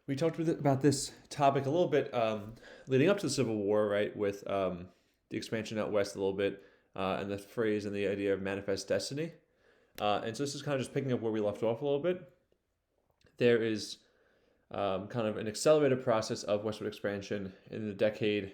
We talked about this topic a little bit leading up to the Civil War, right? With the expansion out west a little bit, and the phrase and the idea of manifest destiny. And so this is kind of just picking up where we left off a little bit. There is kind of an accelerated process of westward expansion in the decade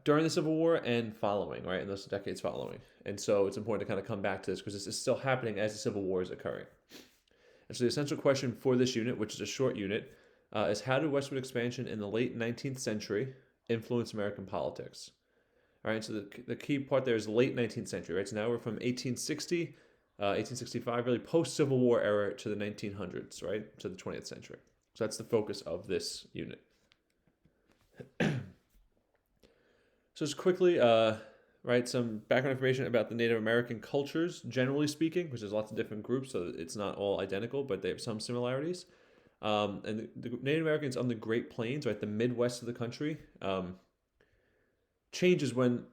during the Civil War and following, right? In those decades following. And so it's important to kind of come back to this because this is still happening as the Civil War is occurring. And so the essential question for this unit, which is a short unit, is how did westward expansion in the late 19th century influence American politics? All right, so the key part there is late 19th century, right? So now we're from 1860, 1865, really post Civil War era to the 1900s, right? To the 20th century. So that's the focus of this unit. So just quickly, right, some background information about the Native American cultures, generally speaking, because there's lots of different groups, so it's not all identical, but they have some similarities. And the Native Americans on the Great Plains, right, the Midwest of the country, changes when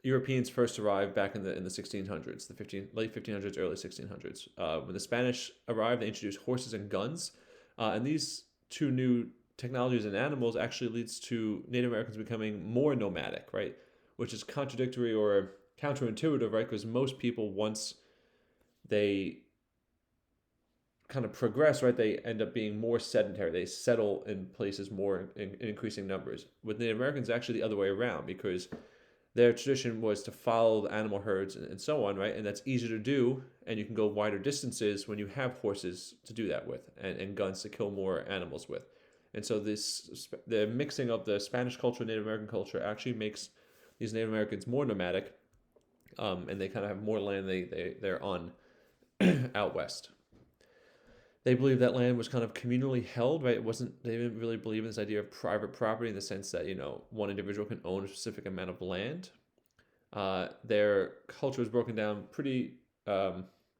Europeans first arrived back in the 1600s, late 1500s, early 1600s. When the Spanish arrived, they introduced horses and guns, and these two new technologies and animals actually leads to Native Americans becoming more nomadic, right? Which is contradictory or counterintuitive, right? Because most people, once they kind of progress, right, they end up being more sedentary. They settle in places more in increasing numbers. With Native Americans, actually the other way around, because their tradition was to follow the animal herds and so on, right? And that's easier to do, and you can go wider distances when you have horses to do that with, and guns to kill more animals with. And so the mixing of the Spanish culture and Native American culture actually makes these Native Americans more nomadic, and they kind of have more land they're on out west. They believed that land was kind of communally held, right? It wasn't. They didn't really believe in this idea of private property in the sense that one individual can own a specific amount of land. Their culture was broken down pretty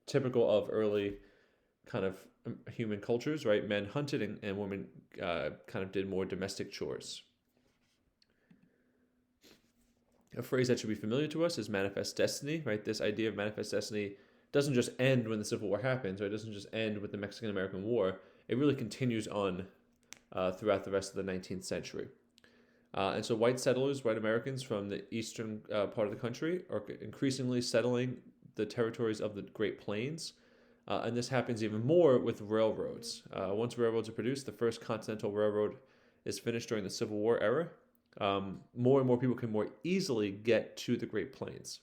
typical of early kind of human cultures, right? Men hunted and women kind of did more domestic chores. A phrase that should be familiar to us is manifest destiny, right? This idea of manifest destiny doesn't just end when the Civil War happens, right? It doesn't just end with the Mexican-American War. It really continues on throughout the rest of the 19th century. And so white settlers, white Americans from the eastern part of the country are increasingly settling the territories of the Great Plains. And this happens even more with railroads. Once railroads are produced, the first Continental Railroad is finished during the Civil War era. More and more people can more easily get to the Great Plains.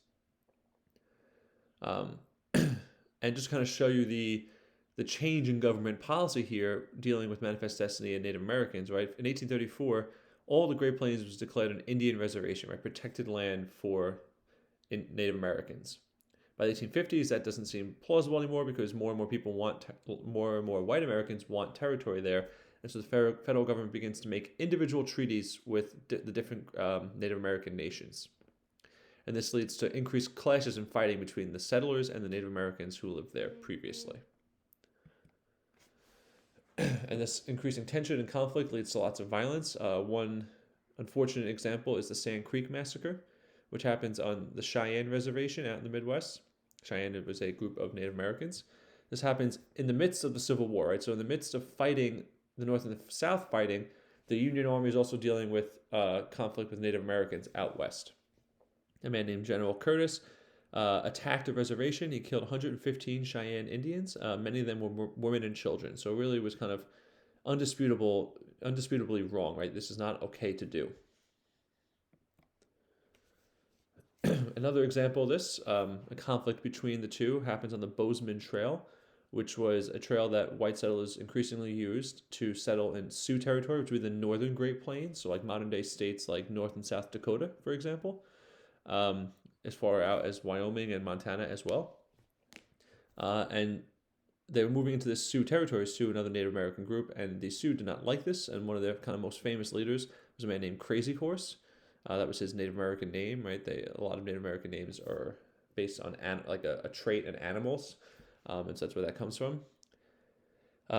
And just kind of show you the change in government policy here dealing with manifest destiny and Native Americans, right? In 1834, all the Great Plains was declared an Indian reservation, right? Protected land for Native Americans. By the 1850s, that doesn't seem plausible anymore because more and more people more and more white Americans want territory there. And so the federal government begins to make individual treaties with the different Native American nations. And this leads to increased clashes and fighting between the settlers and the Native Americans who lived there previously. And this increasing tension and conflict leads to lots of violence. One unfortunate example is the Sand Creek Massacre, which happens on the Cheyenne Reservation out in the Midwest. Cheyenne was a group of Native Americans. This happens in the midst of the Civil War, right? So in the midst of fighting, the North and the South fighting, the Union Army is also dealing with conflict with Native Americans out west. A man named General Curtis attacked a reservation. He killed 115 Cheyenne Indians. Many of them were women and children. So it really was kind of undisputably wrong, right? This is not okay to do. Another example of this, a conflict between the two, happens on the Bozeman Trail, which was a trail that white settlers increasingly used to settle in Sioux territory, which would be the northern Great Plains, so like modern day states like North and South Dakota, for example, as far out as Wyoming and Montana as well. And they were moving into this Sioux territory, Sioux, another Native American group, and the Sioux did not like this, and one of their kind of most famous leaders was a man named Crazy Horse. That was his Native American name, right? A lot of Native American names are based on a trait in animals, and so that's where that comes from.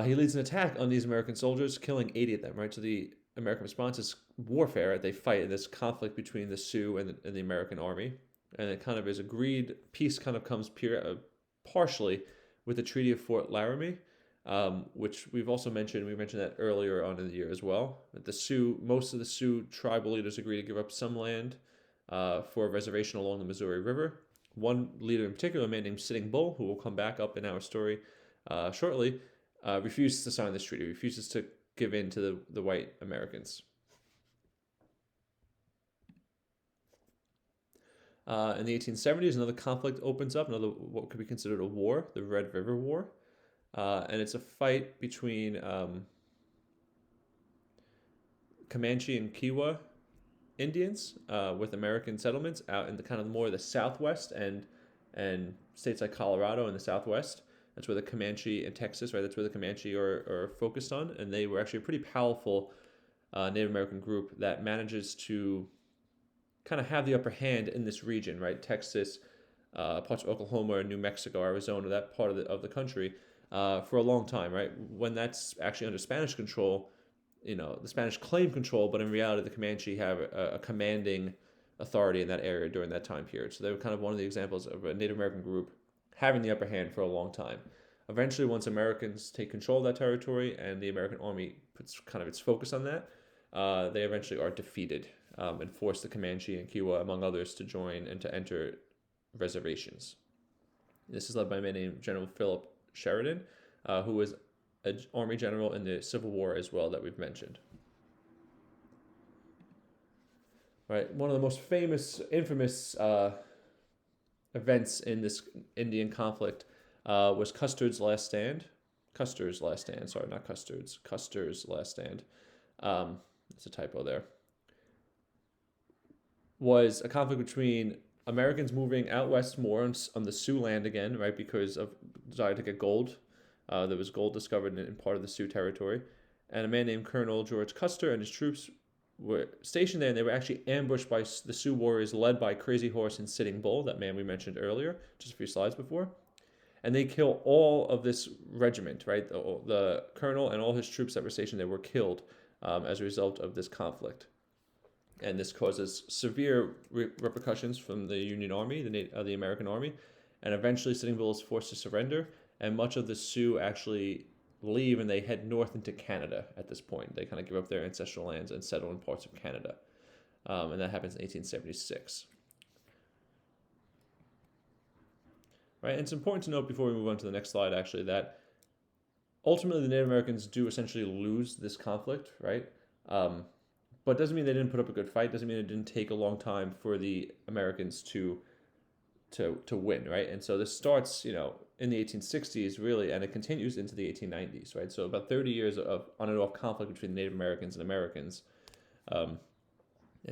He leads an attack on these American soldiers, killing 80 of them, right? So the American response is warfare, right? They fight in this conflict between the Sioux and the American army, and it kind of is agreed. Peace kind of comes partially with the Treaty of Fort Laramie, which we've also mentioned. We mentioned that earlier on in the year as well. But most of the Sioux tribal leaders agree to give up some land for a reservation along the Missouri River. One leader in particular, a man named Sitting Bull, who will come back up in our story shortly, refuses to sign this treaty, refuses to give in to the white Americans. In the 1870s, another conflict opens up, another what could be considered a war, the Red River War. And it's a fight between Comanche and Kiowa Indians with American settlements out in the kind of more of the Southwest and states like Colorado in the Southwest. That's where the Comanche in Texas, right? That's where the Comanche are focused on. And they were actually a pretty powerful Native American group that manages to kind of have the upper hand in this region, right? Texas, parts of Oklahoma, New Mexico, Arizona, that part of the country for a long time, right? When that's actually under Spanish control, the Spanish claim control, but in reality, the Comanche have a commanding authority in that area during that time period. So they were kind of one of the examples of a Native American group having the upper hand for a long time. Eventually, once Americans take control of that territory and the American army puts kind of its focus on that, they eventually are defeated and force the Comanche and Kiowa, among others, to join and to enter reservations. This is led by a man named General Philip Sheridan, who was an army general in the Civil War as well that we've mentioned. Right, one of the most infamous events in this Indian conflict was Custers' last stand. Custer's last stand. Sorry, not Custers. Custer's last stand. It's a typo there. Was a conflict between Americans moving out west more on the Sioux land again, right, because of desire to get gold. There was gold discovered in part of the Sioux territory. And a man named Colonel George Custer and his troops were stationed there, and they were actually ambushed by the Sioux warriors led by Crazy Horse and Sitting Bull, that man we mentioned earlier, just a few slides before. And they kill all of this regiment, right? The colonel and all his troops that were stationed there were killed as a result of this conflict. And this causes severe repercussions from the Union Army, the American Army, and eventually Sitting Bull is forced to surrender, and much of the Sioux actually leave and they head north into Canada at this point. They kind of give up their ancestral lands and settle in parts of Canada, and that happens in 1876. Right, and it's important to note before we move on to the next slide, actually, that ultimately the Native Americans do essentially lose this conflict, right? But doesn't mean they didn't put up a good fight. Doesn't mean it didn't take a long time for the Americans to win, right? And so this starts, in the 1860s, really, and it continues into the 1890s, right? So about 30 years of on and off conflict between Native Americans and Americans. And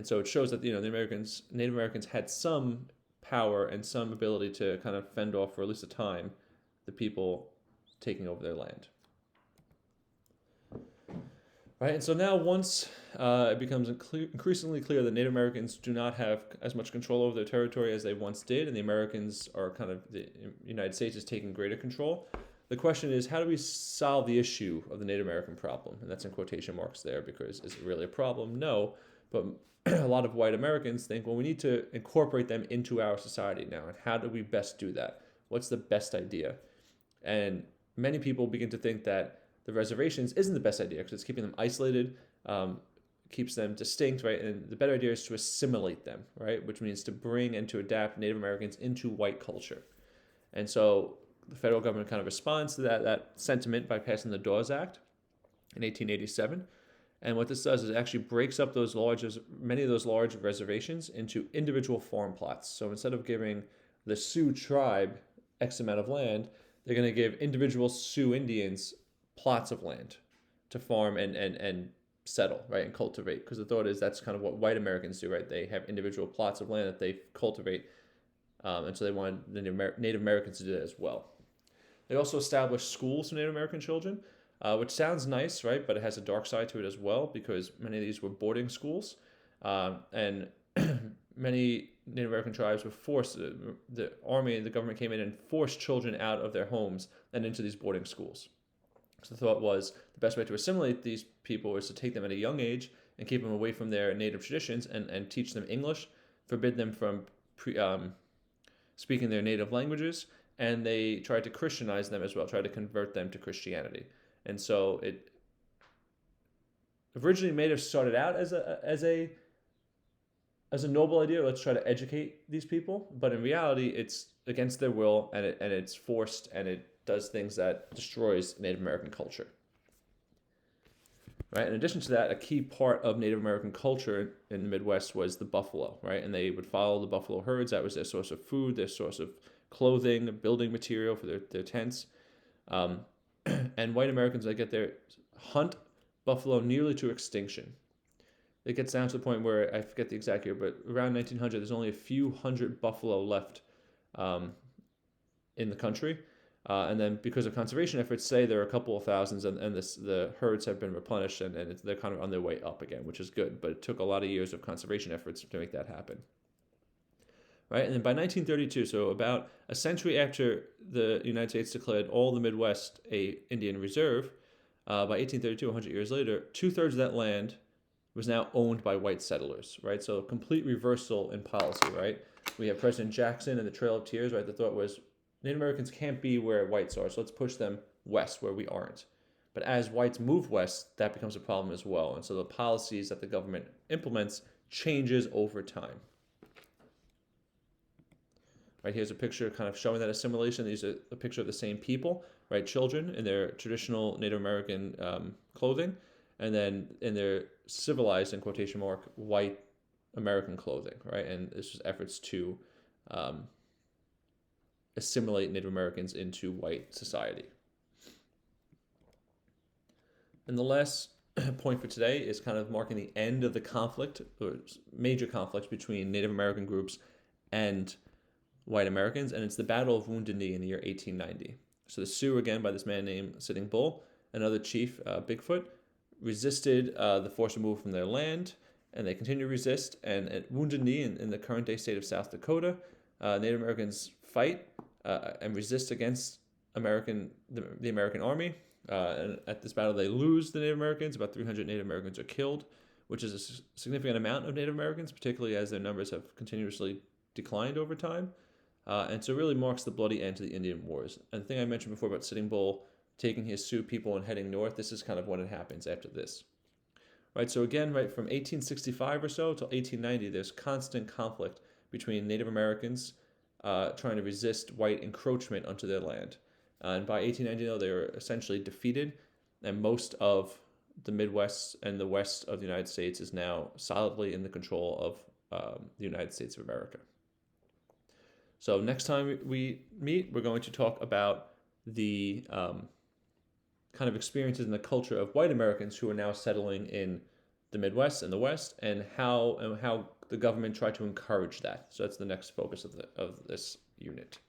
so it shows that, the Native Americans had some power and some ability to kind of fend off, for at least a time, the people taking over their land. Right, and so now once it becomes increasingly clear that Native Americans do not have as much control over their territory as they once did, and the Americans are the United States is taking greater control, the question is, how do we solve the issue of the Native American problem? And that's in quotation marks there, because is it really a problem? No, but a lot of white Americans think, well, we need to incorporate them into our society now, and how do we best do that? What's the best idea? And many people begin to think that the reservations isn't the best idea because it's keeping them isolated, keeps them distinct, right? And the better idea is to assimilate them, right? Which means to bring and to adapt Native Americans into white culture. And so the federal government kind of responds to that sentiment by passing the Dawes Act in 1887. And what this does is it actually breaks up many of those large reservations into individual farm plots. So instead of giving the Sioux tribe X amount of land, they're going to give individual Sioux Indians plots of land to farm and settle, right, and cultivate. Because the thought is that's kind of what white Americans do, right? They have individual plots of land that they cultivate, and so they want the Native Americans to do that as well. They also established schools for Native American children, which sounds nice, right? But it has a dark side to it as well, because many of these were boarding schools, and many Native American tribes were forced. The army and the government came in and forced children out of their homes and into these boarding schools. So the thought was the best way to assimilate these people is to take them at a young age and keep them away from their native traditions and teach them English, forbid them from speaking their native languages, and they tried to Christianize them as well, tried to convert them to Christianity. And so it originally may have started out as a noble idea. Let's try to educate these people, but in reality, it's against their will, and it's forced, and it does things that destroys Native American culture. Right. In addition to that, a key part of Native American culture in the Midwest was the buffalo. Right, and they would follow the buffalo herds. That was their source of food, their source of clothing, building material for their tents. And white Americans, they get their hunt buffalo nearly to extinction. It gets down to the point where, I forget the exact year, but around 1900, there's only a few hundred buffalo left in the country. And then because of conservation efforts, say there are a couple of thousands, and the herds have been replenished, and they're kind of on their way up again, which is good. But it took a lot of years of conservation efforts to make that happen. Right, and then by 1932, so about a century after the United States declared all the Midwest a Indian reserve, by 1832, 100 years later, 2/3 of that land was now owned by white settlers. Right, so a complete reversal in policy. Right, we have President Jackson and the Trail of Tears. Right, the thought was Native Americans can't be where whites are, so let's push them west where we aren't. But as whites move west, that becomes a problem as well, and so the policies that the government implements changes over time. Right, here's a picture kind of showing that assimilation. These are a picture of the same people, right? Children in their traditional Native American clothing, and then in their civilized, in quotation mark, white American clothing, right? And this was efforts to assimilate Native Americans into white society. And the last point for today is kind of marking the end of the conflict, or major conflicts between Native American groups and white Americans, and it's the Battle of Wounded Knee in the year 1890. So the Sioux, again, by this man named Sitting Bull, another chief, Bigfoot, resisted the forced removal from their land, and they continued to resist. And at Wounded Knee, in the current-day state of South Dakota, Native Americans fight and resist against the American army. And at this battle, they lose the Native Americans. About 300 Native Americans are killed, which is a significant amount of Native Americans, particularly as their numbers have continuously declined over time. And so it really marks the bloody end to the Indian Wars. And the thing I mentioned before about Sitting Bull taking his Sioux people and heading north, this is kind of when it happens after this. Right, so again, right from 1865 or so till 1890, there's constant conflict between Native Americans trying to resist white encroachment onto their land. And by 1890, though, they were essentially defeated, and most of the Midwest and the west of the United States is now solidly in the control of the United States of America. So next time we meet, we're going to talk about the kind of experiences in the culture of white Americans who are now settling in the Midwest and the West, and how the government tried to encourage that. So that's the next focus of this unit.